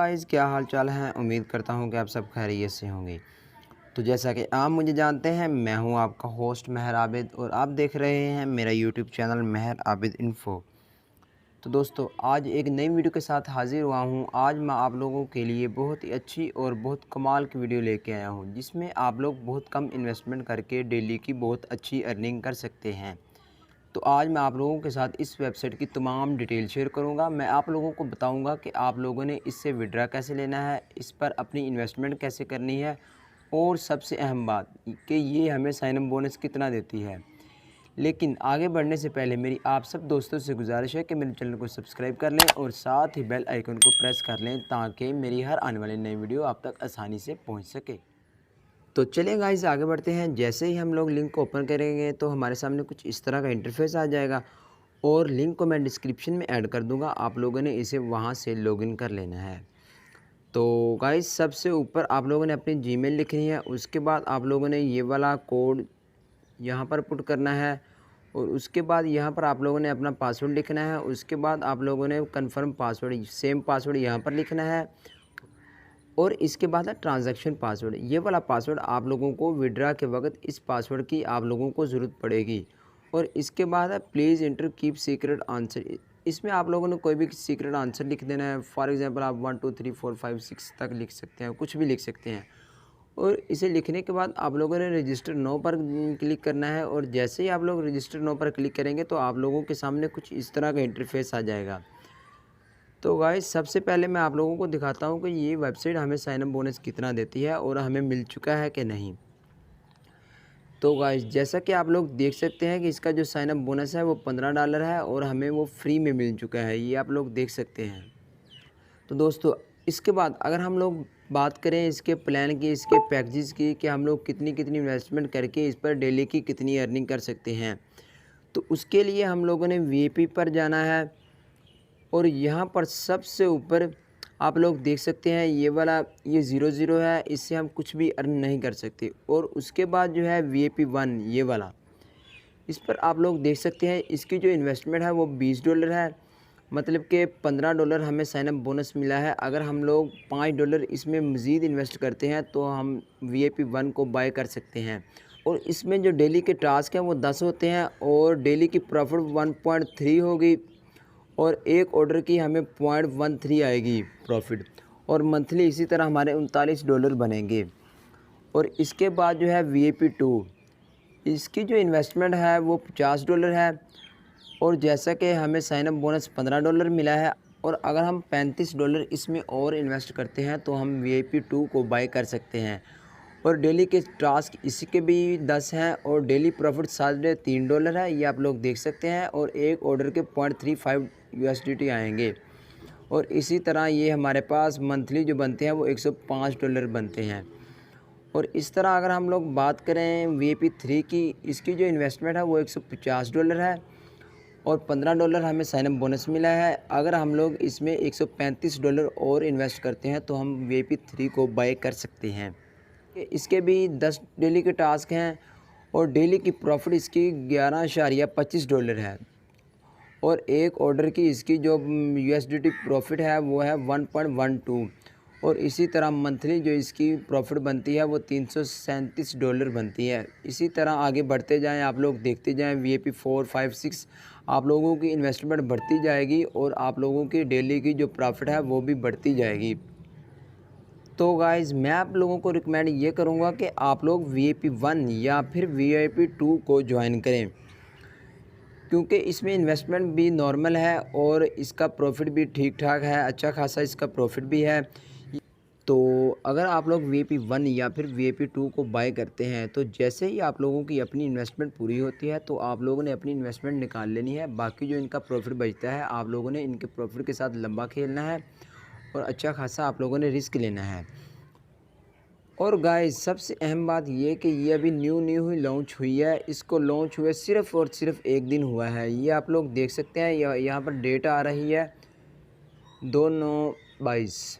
Guys, क्या हाल चाल है। उम्मीद करता हूँ कि आप सब खैरियत से होंगे। तो जैसा कि आप मुझे जानते हैं, मैं हूँ आपका होस्ट महर आबिद और आप देख रहे हैं मेरा यूट्यूब चैनल महर आबिद इन्फो। तो दोस्तों, आज एक नई वीडियो के साथ हाज़िर हुआ हूँ। आज मैं आप लोगों के लिए बहुत ही अच्छी और बहुत कमाल की वीडियो लेके आया हूँ, जिसमें आप लोग बहुत कम इन्वेस्टमेंट करके डेली की बहुत अच्छी अर्निंग कर सकते हैं। तो आज मैं आप लोगों के साथ इस वेबसाइट की तमाम डिटेल शेयर करूंगा। मैं आप लोगों को बताऊंगा कि आप लोगों ने इससे विड्रा कैसे लेना है, इस पर अपनी इन्वेस्टमेंट कैसे करनी है, और सबसे अहम बात कि ये हमें साइन अप बोनस कितना देती है। लेकिन आगे बढ़ने से पहले मेरी आप सब दोस्तों से गुजारिश है कि मेरे चैनल को सब्सक्राइब कर लें और साथ ही बेल आइकन को प्रेस कर लें, ताकि मेरी हर आने वाली नई वीडियो आप तक आसानी से पहुँच सके। तो चलिए गाइस, आगे बढ़ते हैं। जैसे ही हम लोग लिंक को ओपन करेंगे तो हमारे सामने कुछ इस तरह का इंटरफेस आ जाएगा, और लिंक को मैं डिस्क्रिप्शन में ऐड कर दूंगा। आप लोगों ने इसे वहां से लॉगिन कर लेना है। तो गाइस, सबसे ऊपर आप लोगों ने अपनी जीमेल लिखनी है। उसके बाद आप लोगों ने ये वाला कोड यहाँ पर पुट करना है, और उसके बाद यहाँ पर आप लोगों ने अपना पासवर्ड लिखना है। उसके बाद आप लोगों ने कन्फर्म पासवर्ड, सेम पासवर्ड यहाँ पर लिखना है, और इसके बाद है ट्रांजैक्शन पासवर्ड। ये वाला पासवर्ड आप लोगों को विड्रा के वक्त इस पासवर्ड की आप लोगों को ज़रूरत पड़ेगी। और इसके बाद है please inter keep secret answer. इसमें आप लोगों ने कोई भी सीक्रेट आंसर लिख देना है। फॉर एग्जांपल आप 1 2 3 4 5 6 तक लिख सकते हैं, कुछ भी लिख सकते हैं। और इसे लिखने के बाद आप लोगों ने रजिस्टर नो पर क्लिक करना है। और जैसे ही आप लोग रजिस्टर नो पर क्लिक करेंगे तो आप लोगों के सामने कुछ इस तरह का इंटरफेस आ जाएगा। तो गाइस, सबसे पहले मैं आप लोगों को दिखाता हूँ कि ये वेबसाइट हमें साइन अप बोनस कितना देती है और हमें मिल चुका है कि नहीं। तो गाइस, जैसा कि आप लोग देख सकते हैं कि इसका जो साइन अप बोनस है वो $15 है, और हमें वो फ्री में मिल चुका है, ये आप लोग देख सकते हैं। तो दोस्तों, इसके बाद अगर हम लोग बात करें इसके प्लान की, इसके पैकेजेस की, कि हम लोग कितनी कितनी इन्वेस्टमेंट करके इस पर डेली की कितनी अर्निंग कर सकते हैं, तो उसके लिए हम लोगों ने वीआईपी पर जाना है। और यहाँ पर सबसे ऊपर आप लोग देख सकते हैं ये वाला, ये 00 है, इससे हम कुछ भी अर्न नहीं कर सकते। और उसके बाद जो है VIP 1, ये वाला, इस पर आप लोग देख सकते हैं इसकी जो इन्वेस्टमेंट है वो $20 है। मतलब कि $15 हमें साइन अप बोनस मिला है। अगर हम लोग $5 इसमें मज़ीद इन्वेस्ट करते हैं तो हम VIP 1 को बाय कर सकते हैं। और इसमें जो डेली के टास्क हैं वो 10 होते हैं, और डेली की प्रॉफिट 1.3 होगी, और एक ऑर्डर की हमें 0.13 आएगी प्रॉफिट। और मंथली इसी तरह हमारे $39 बनेंगे। और इसके बाद जो है VIP 2, इसकी जो इन्वेस्टमेंट है वो $50 है। और जैसा कि हमें साइन अप बोनस $15 मिला है, और अगर हम $35 इसमें और इन्वेस्ट करते हैं तो हम VIP 2 को बाय कर सकते हैं। और डेली के टास्क इसी के भी 10 हैं, और डेली प्रॉफिट $3.5 है, ये आप लोग देख सकते हैं। और एक ऑर्डर के 0.35 USDT आएंगे। और इसी तरह ये हमारे पास मंथली जो बनते हैं वो $105 बनते हैं। और इस तरह अगर हम लोग बात करें VIP 3 की, इसकी जो इन्वेस्टमेंट है वो $150 है, और $15 हमें साइन अप बोनस मिला है। अगर हम लोग इसमें $135 और इन्वेस्ट करते हैं तो हम VIP 3 को बाय कर सकते हैं। इसके भी 10 डेली के टास्क हैं, और डेली की प्रॉफिट इसकी $11.25 है। और एक ऑर्डर की इसकी जो USDT प्रॉफिट है वो है 1.12। और इसी तरह मंथली जो इसकी प्रॉफिट बनती है वो $337 बनती है। इसी तरह आगे बढ़ते जाएं, आप लोग देखते जाएं, VIP 4 5 6 आप लोगों की इन्वेस्टमेंट बढ़ती जाएगी, और आप लोगों की डेली की जो प्रॉफिट है वो भी बढ़ती जाएगी। तो गाइज़, मैं आप लोगों को रिकमेंड ये करूँगा कि आप लोग VIP 1 या फिर VIP 2 को ज्वाइन करें, क्योंकि इसमें इन्वेस्टमेंट भी नॉर्मल है और इसका प्रॉफिट भी ठीक ठाक है, अच्छा खासा इसका प्रॉफिट भी है। तो अगर आप लोग VIP 1 या फिर VIP 2 को बाय करते हैं, तो जैसे ही आप लोगों की अपनी इन्वेस्टमेंट पूरी होती है तो आप लोगों ने अपनी इन्वेस्टमेंट निकाल लेनी है। बाकी जो इनका प्रॉफिट बचता है, आप लोगों ने इनके प्रॉफिट के साथ लंबा खेलना है, और अच्छा खासा आप लोगों ने रिस्क लेना है। और गाइस, सबसे अहम बात ये कि ये अभी न्यू ही लॉन्च हुई है। इसको लॉन्च हुए सिर्फ़ और सिर्फ एक दिन हुआ है। ये आप लोग देख सकते हैं, यहाँ पर डेट आ रही है 2/9/22।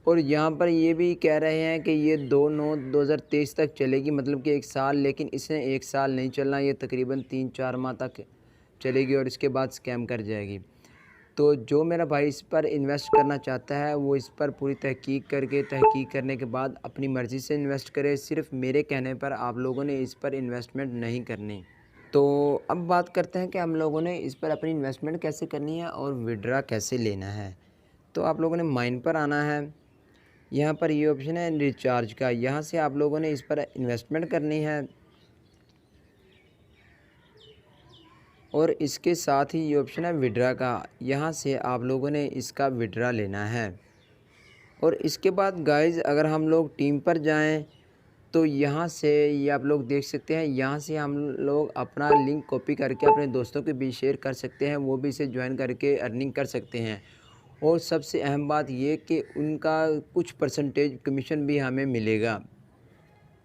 और यहाँ पर ये भी कह रहे हैं कि ये 2/9/2023 तक चलेगी, मतलब कि 1 साल। लेकिन इसने 1 साल नहीं चलना, ये तकरीबन 3-4 माह तक चलेगी, और इसके बाद स्कैम कर जाएगी। तो जो मेरा भाई इस पर इन्वेस्ट करना चाहता है वो इस पर पूरी तहकीक करने के बाद अपनी मर्ज़ी से इन्वेस्ट करे। सिर्फ़ मेरे कहने पर आप लोगों ने इस पर इन्वेस्टमेंट नहीं करनी। तो अब बात करते हैं कि हम लोगों ने इस पर अपनी इन्वेस्टमेंट कैसे करनी है और विड्रा कैसे लेना है। तो आप लोगों ने माइन पर आना है। यहाँ पर ये ऑप्शन है रिचार्ज का, यहाँ से आप लोगों ने इस पर इन्वेस्टमेंट करनी है और इसके साथ ही ये ऑप्शन है विड्रा का, यहाँ से आप लोगों ने इसका विड्रा लेना है। और इसके बाद गाइज़ अगर हम लोग टीम पर जाएं तो यहाँ से ये आप लोग देख सकते हैं, यहाँ से हम लोग अपना लिंक कॉपी करके अपने दोस्तों के बीच शेयर कर सकते हैं, वो भी इसे ज्वाइन करके अर्निंग कर सकते हैं। और सबसे अहम बात ये कि उनका कुछ परसेंटेज कमीशन भी हमें मिलेगा।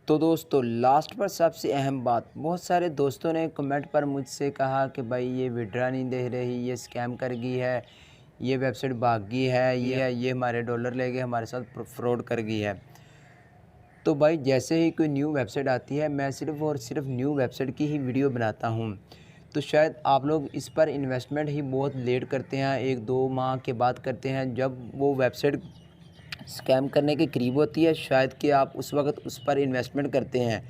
तो दोस्तों लास्ट पर सबसे अहम बात, बहुत सारे दोस्तों ने कमेंट पर मुझसे कहा कि भाई ये विड्रा नहीं दे रही, ये स्कैम कर गई है, ये वेबसाइट भाग गई है, ये हमारे डॉलर ले गए, हमारे साथ फ्रॉड कर गई है। तो भाई जैसे ही कोई न्यू वेबसाइट आती है मैं सिर्फ़ और सिर्फ न्यू वेबसाइट की ही वीडियो बनाता हूँ। तो शायद आप लोग इस पर इन्वेस्टमेंट ही बहुत लेट करते हैं, 1-2 माह के बाद करते हैं, जब वो वेबसाइट स्कैम करने के करीब होती है शायद कि आप उस वक्त उस पर इन्वेस्टमेंट करते हैं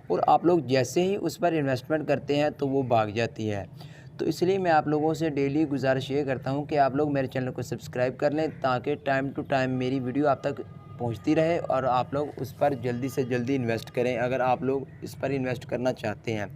और आप लोग जैसे ही उस पर इन्वेस्टमेंट करते हैं तो वो भाग जाती है। तो इसलिए मैं आप लोगों से डेली गुजारिश ये करता हूँ कि आप लोग मेरे चैनल को सब्सक्राइब कर लें ताकि टाइम टू टाइम मेरी वीडियो आप तक पहुँचती रहे और आप लोग उस पर जल्दी से जल्दी इन्वेस्ट करें। अगर आप लोग इस पर इन्वेस्ट करना चाहते हैं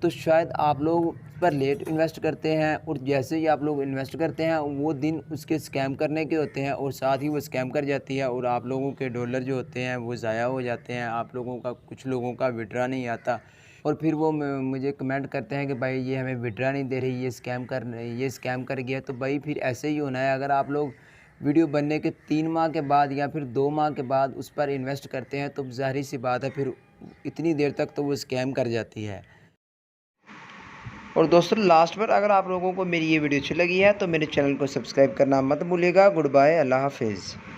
तो शायद आप लोग पर लेट इन्वेस्ट करते हैं और जैसे ही आप लोग इन्वेस्ट करते हैं वो दिन उसके स्कैम करने के होते हैं और साथ ही वो स्कैम कर जाती है और आप लोगों के डॉलर जो होते हैं वो ज़ाया हो जाते हैं। आप लोगों का कुछ लोगों का विड्रा नहीं आता और फिर वो मुझे कमेंट करते हैं कि भाई ये हमें विड्रा नहीं दे रही, ये स्कैम कर गया। तो भाई फिर ऐसे ही होना है। अगर आप लोग वीडियो बनने के 3 माह के बाद या फिर 2 माह के बाद उस पर इन्वेस्ट करते हैं तो ज़ाहिर सी बात है फिर इतनी देर तक तो वो स्कैम कर जाती है। और दोस्तों लास्ट पर अगर आप लोगों को मेरी ये वीडियो अच्छी लगी है तो मेरे चैनल को सब्सक्राइब करना मत भूलिएगा। गुड बाय, अल्लाह हाफिज़।